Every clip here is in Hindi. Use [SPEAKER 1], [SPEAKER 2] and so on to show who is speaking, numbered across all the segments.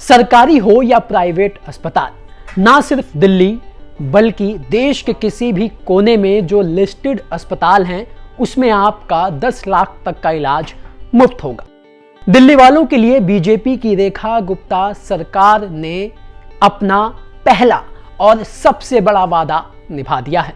[SPEAKER 1] सरकारी हो या प्राइवेट अस्पताल, ना सिर्फ दिल्ली बल्कि देश के किसी भी कोने में जो लिस्टेड अस्पताल हैं उसमें आपका 10 लाख तक का इलाज मुफ्त होगा। दिल्ली वालों के लिए बीजेपी की रेखा गुप्ता सरकार ने अपना पहला और सबसे बड़ा वादा निभा दिया है।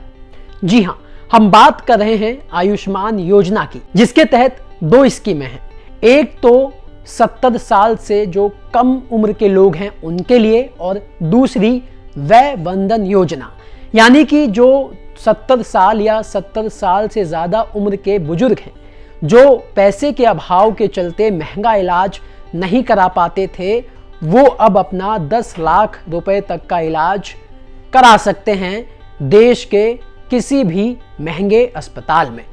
[SPEAKER 1] जी हां, हम बात कर रहे हैं आयुष्मान योजना की, जिसके तहत 2 स्कीमें हैं। एक तो 70 साल से जो कम उम्र के लोग हैं उनके लिए, और दूसरी वय वंदन योजना, यानी कि जो 70 साल या 70 साल से ज़्यादा उम्र के बुजुर्ग हैं, जो पैसे के अभाव के चलते महंगा इलाज नहीं करा पाते थे, वो अब अपना 10 लाख रुपए तक का इलाज करा सकते हैं देश के किसी भी महंगे अस्पताल में।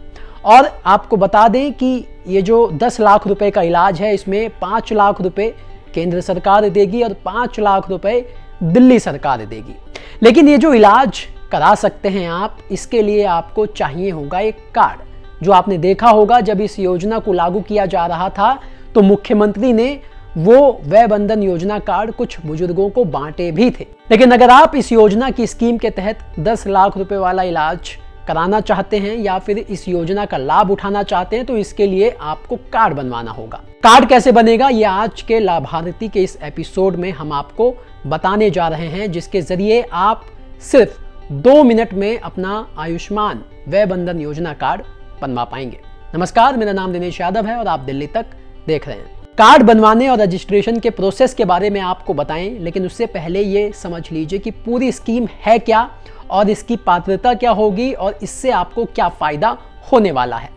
[SPEAKER 1] और आपको बता दें कि ये जो 10 लाख रुपए का इलाज है, इसमें 5 लाख रुपए केंद्र सरकार देगी और 5 लाख रुपए दिल्ली सरकार देगी। लेकिन ये जो इलाज करा सकते हैं आप, इसके लिए आपको चाहिए होगा एक कार्ड, जो आपने देखा होगा जब इस योजना को लागू किया जा रहा था तो मुख्यमंत्री ने वो वय वंदन योजना कार्ड कुछ बुजुर्गों को बांटे भी थे। लेकिन अगर आप इस योजना की स्कीम के तहत 10 लाख रुपए वाला इलाज कराना चाहते हैं या फिर इस योजना का लाभ उठाना चाहते हैं तो इसके लिए आपको कार्ड बनवाना होगा। कार्ड कैसे बनेगा, ये आज के लाभार्थी के इस एपिसोड में हम आपको बताने जा रहे हैं, जिसके जरिए आप सिर्फ 2 मिनट में अपना आयुष्मान वय वंदन योजना कार्ड बनवा पाएंगे। नमस्कार, मेरा नाम दिनेश यादव है और आप दिल्ली तक देख रहे हैं। कार्ड बनवाने और रजिस्ट्रेशन के प्रोसेस के बारे में आपको बताएं, लेकिन उससे पहले ये समझ लीजिए कि पूरी स्कीम है क्या और इसकी पात्रता क्या होगी और इससे आपको क्या फायदा होने वाला है।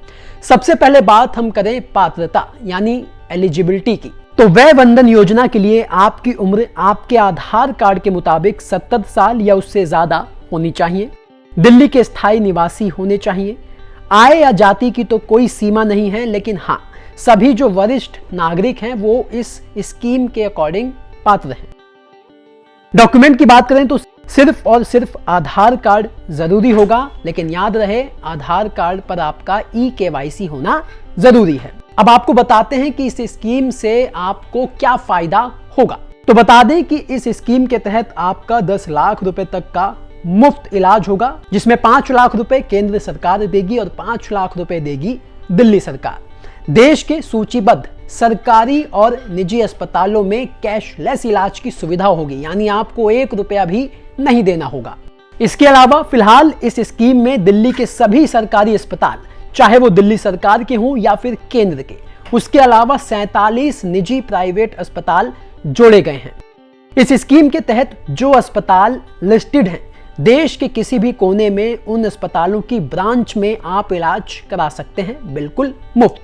[SPEAKER 1] सबसे पहले बात हम करें पात्रता यानी एलिजिबिलिटी की। तो वय वंदन योजना के लिए आपकी उम्र आपके आधार कार्ड के मुताबिक 70 साल या उससे ज्यादा होनी चाहिए, दिल्ली के स्थायी निवासी होने चाहिए। आय या जाति की तो कोई सीमा नहीं है, लेकिन हाँ, सभी जो वरिष्ठ नागरिक हैं वो इस स्कीम के अकॉर्डिंग पात्र हैं। डॉक्यूमेंट की बात करें तो सिर्फ और सिर्फ आधार कार्ड जरूरी होगा, लेकिन याद रहे आधार कार्ड पर आपका eKYC होना जरूरी है। अब आपको बताते हैं कि इस स्कीम से आपको क्या फायदा होगा। तो बता दें कि इस स्कीम के तहत आपका 10 लाख रुपए तक का मुफ्त इलाज होगा, जिसमें 5 लाख रुपए केंद्र सरकार देगी और 5 लाख रुपए देगी दिल्ली सरकार। देश के सूचीबद्ध सरकारी और निजी अस्पतालों में कैशलेस इलाज की सुविधा होगी, यानी आपको 1 रुपया भी नहीं देना होगा। इसके अलावा फिलहाल इस स्कीम में दिल्ली के सभी सरकारी अस्पताल, चाहे वो दिल्ली सरकार के हों या फिर केंद्र के, उसके अलावा 47 निजी प्राइवेट अस्पताल जोड़े गए हैं। इस स्कीम के तहत जो अस्पताल लिस्टेड हैं, देश के किसी भी कोने में उन अस्पतालों की ब्रांच में आप इलाज करा सकते हैं बिल्कुल मुफ्त।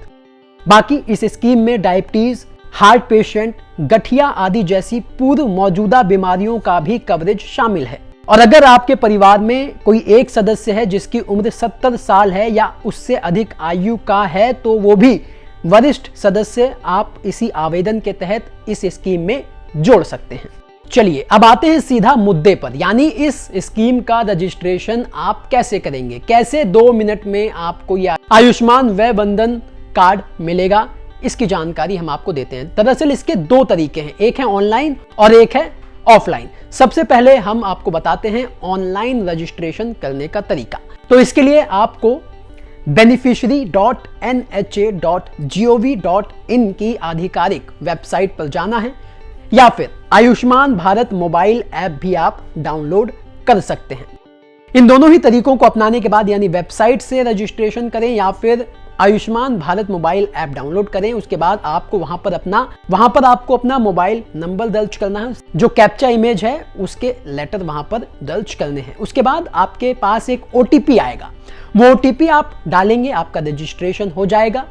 [SPEAKER 1] बाकी इस स्कीम में डायबिटीज, हार्ट पेशेंट, गठिया आदि जैसी पूर्व मौजूदा बीमारियों का भी कवरेज शामिल है। और अगर आपके परिवार में कोई एक सदस्य है जिसकी उम्र 70 साल है या उससे अधिक आयु का है, तो वो भी वरिष्ठ सदस्य आप इसी आवेदन के तहत इस स्कीम में जोड़ सकते हैं। चलिए अब आते हैं सीधा मुद्दे पर, यानी इस स्कीम का रजिस्ट्रेशन आप कैसे करेंगे, कैसे 2 मिनट में आपको यह आयुष्मान वय वंदन कार्ड मिलेगा, इसकी जानकारी हम आपको देते हैं। दरअसल इसके 2 तरीके हैं, एक है ऑनलाइन और एक है ऑफलाइन। सबसे पहले हम आपको बताते हैं ऑनलाइन रजिस्ट्रेशन करने का तरीका। तो इसके लिए आपको beneficiary.nha.gov.in की आधिकारिक वेबसाइट पर जाना है, या फिर आयुष्मान भारत मोबाइल ऐप भी आप डाउनलोड कर सकते हैं। इन दोनों ही तरीकों को अपनाने के बाद, यानी वेबसाइट से रजिस्ट्रेशन करें या फिर Ayushman Bharat mobile app download करें, उसके बाद आपको वहां पर आपको अपना मोबाइल नंबर दर्ज करना है। जो कैप्चा इमेज है उसके लेटर वहां पर दर्ज करने हैं। उसके बाद आपके पास एक OTP आएगा, वो OTP आप डालेंगे, आपका रजिस्ट्रेशन हो जाएगा।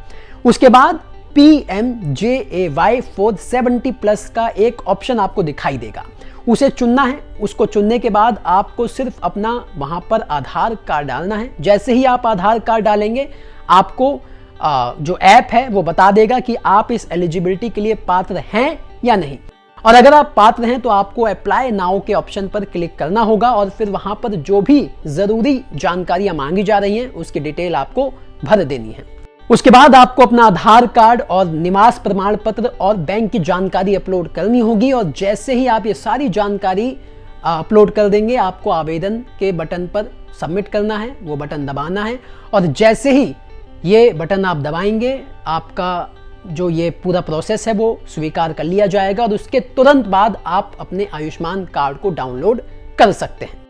[SPEAKER 1] उसके बाद PMJAY 470+ का एक ऑप्शन आपको दिखाई देगा, उसे चुनना है। उसको चुनने के बाद आपको सिर्फ अपना वहां पर आधार कार्ड डालना है। जैसे ही आप आधार कार्ड डालेंगे, आपको जो ऐप है वो बता देगा कि आप इस एलिजिबिलिटी के लिए पात्र हैं या नहीं। और अगर आप पात्र हैं तो आपको अप्लाई नाउ के ऑप्शन पर क्लिक करना होगा और फिर वहां पर जो भी जरूरी जानकारियां मांगी जा रही हैं उसकी डिटेल आपको भर देनी है। उसके बाद आपको अपना आधार कार्ड और निवास प्रमाण पत्र और बैंक की जानकारी अपलोड करनी होगी, और जैसे ही आप ये सारी जानकारी अपलोड कर देंगे आपको आवेदन के बटन पर सबमिट करना है, वो बटन दबाना है, और जैसे ही ये बटन आप दबाएंगे आपका जो ये पूरा प्रोसेस है वो स्वीकार कर लिया जाएगा, और उसके तुरंत बाद आप अपने आयुष्मान कार्ड को डाउनलोड कर सकते हैं।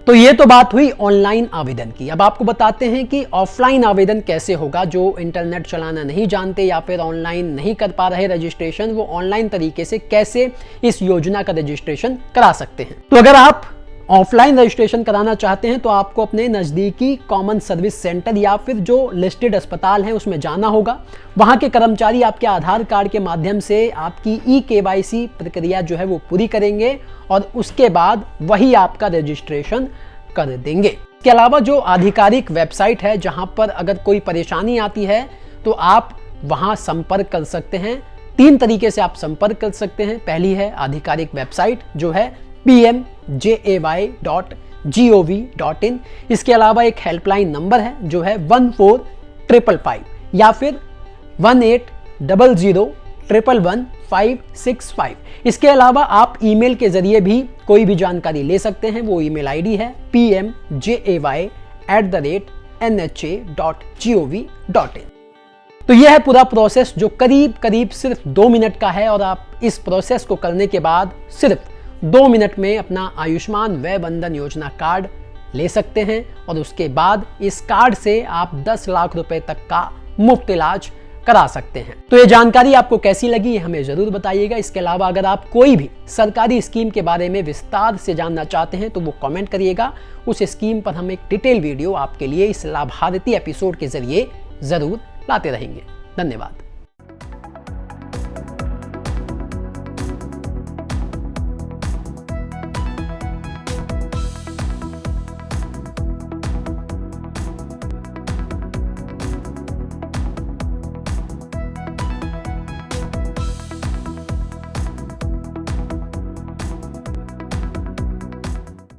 [SPEAKER 1] तो ये तो बात हुई ऑनलाइन आवेदन की। अब आपको बताते हैं कि ऑफलाइन आवेदन कैसे होगा। जो इंटरनेट चलाना नहीं जानते या फिर ऑनलाइन नहीं कर पा रहे रजिस्ट्रेशन, वो ऑनलाइन तरीके से कैसे इस योजना का रजिस्ट्रेशन करा सकते हैं। तो अगर आप ऑफलाइन रजिस्ट्रेशन कराना चाहते हैं तो आपको अपने नज़दीकी कॉमन सर्विस सेंटर या फिर जो लिस्टेड अस्पताल हैं उसमें जाना होगा। वहाँ के कर्मचारी आपके आधार कार्ड के माध्यम से आपकी ई-KYC प्रक्रिया जो है वो पूरी करेंगे, और उसके बाद वही आपका रजिस्ट्रेशन कर देंगे। इसके अलावा जो आधिकारिक वेबसाइट है जहाँ पर अगर कोई परेशानी आती है तो आप वहाँ संपर्क कर सकते हैं। 3 तरीके से आप संपर्क कर सकते हैं। पहली है आधिकारिक वेबसाइट जो है pmjay.gov.in। इसके अलावा एक हेल्पलाइन नंबर है जो है 14555 या फिर 1800111565। इसके अलावा आप ईमेल के जरिए भी कोई भी जानकारी ले सकते हैं। वो ईमेल आईडी है pmjay@nhA.gov.in। तो यह है पूरा प्रोसेस जो करीब सिर्फ 2 मिनट का है, और आप इस प्रोसेस को करने के बाद सिर्फ 2 मिनट में अपना आयुष्मान वय वंदन योजना कार्ड ले सकते हैं, और उसके बाद इस कार्ड से आप 10 लाख रुपए तक का मुफ्त इलाज करा सकते हैं। तो ये जानकारी आपको कैसी लगी ये हमें जरूर बताइएगा। इसके अलावा अगर आप कोई भी सरकारी स्कीम के बारे में विस्तार से जानना चाहते हैं तो वो कमेंट करिएगा। उस स्कीम पर हम एक डिटेल वीडियो आपके लिए इस लाभार्थी एपिसोड के जरिए जरूर लाते रहेंगे। धन्यवाद।